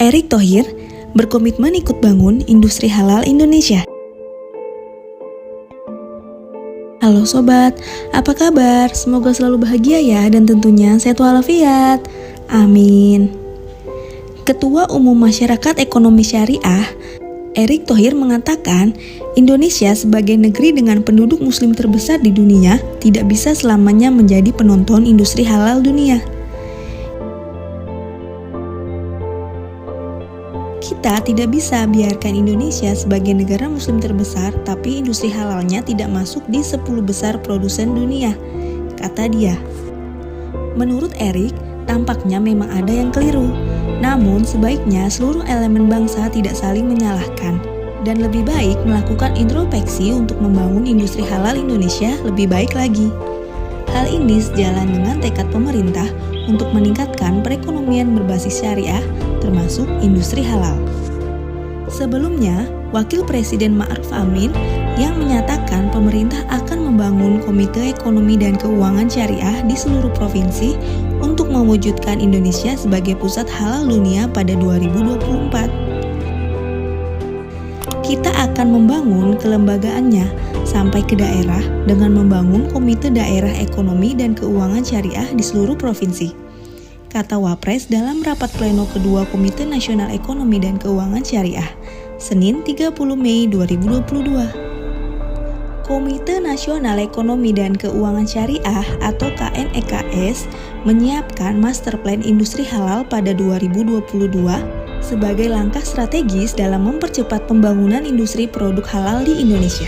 Erick Thohir berkomitmen ikut bangun industri halal Indonesia. Halo sobat, apa kabar? Semoga selalu bahagia ya dan tentunya sehat walafiat. Amin. Ketua Umum Masyarakat Ekonomi Syariah, Erick Thohir mengatakan, Indonesia sebagai negeri dengan penduduk muslim terbesar di dunia tidak bisa selamanya menjadi penonton industri halal dunia. Kita tidak bisa biarkan Indonesia sebagai negara muslim terbesar tapi industri halalnya tidak masuk di 10 besar produsen dunia, kata dia. Menurut Erick, tampaknya memang ada yang keliru. Namun sebaiknya seluruh elemen bangsa tidak saling menyalahkan dan lebih baik melakukan introspeksi untuk membangun industri halal Indonesia lebih baik lagi. Hal ini sejalan dengan tekad pemerintah untuk meningkatkan perekonomian berbasis syariah termasuk industri halal. Sebelumnya, Wakil Presiden Ma'ruf Amin yang menyatakan pemerintah akan membangun Komite Ekonomi dan Keuangan Syariah di seluruh provinsi untuk mewujudkan Indonesia sebagai pusat halal dunia pada 2024. Kita akan membangun kelembagaannya sampai ke daerah dengan membangun Komite Daerah Ekonomi dan Keuangan Syariah di seluruh provinsi, kata Wapres dalam rapat pleno kedua Komite Nasional Ekonomi dan Keuangan Syariah, Senin 30 Mei 2022. Komite Nasional Ekonomi dan Keuangan Syariah atau KNEKS menyiapkan Master Plan Industri Halal pada 2022 sebagai langkah strategis dalam mempercepat pembangunan industri produk halal di Indonesia.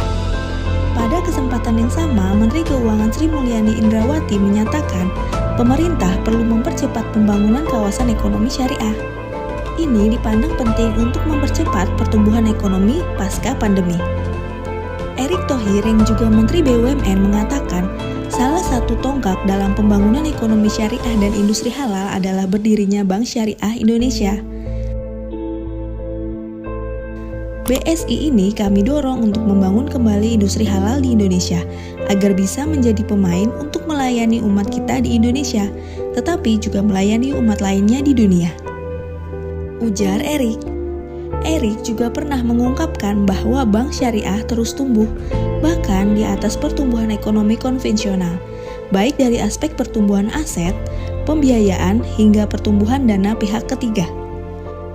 Pada kesempatan yang sama, Menteri Keuangan Sri Mulyani Indrawati menyatakan pemerintah perlu mempercepat pembangunan kawasan ekonomi syariah. Ini dipandang penting untuk mempercepat pertumbuhan ekonomi pasca pandemi. Erick Thohir yang juga Menteri BUMN mengatakan salah satu tonggak dalam pembangunan ekonomi syariah dan industri halal adalah berdirinya Bank Syariah Indonesia. BSI ini kami dorong untuk membangun kembali industri halal di Indonesia agar bisa menjadi pemain untuk melayani umat kita di Indonesia, tetapi juga melayani umat lainnya di dunia, ujar Erick. Erick juga pernah mengungkapkan bahwa bank syariah terus tumbuh, bahkan di atas pertumbuhan ekonomi konvensional, baik dari aspek pertumbuhan aset, pembiayaan, hingga pertumbuhan dana pihak ketiga.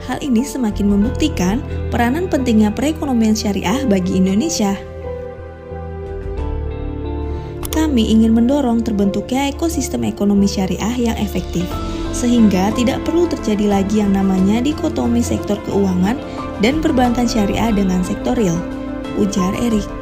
Hal ini semakin membuktikan peranan pentingnya perekonomian syariah bagi Indonesia. Kami ingin mendorong terbentuknya ekosistem ekonomi syariah yang efektif, sehingga tidak perlu terjadi lagi yang namanya dikotomi sektor keuangan dan perbankan syariah dengan sektor real, ujar Erick.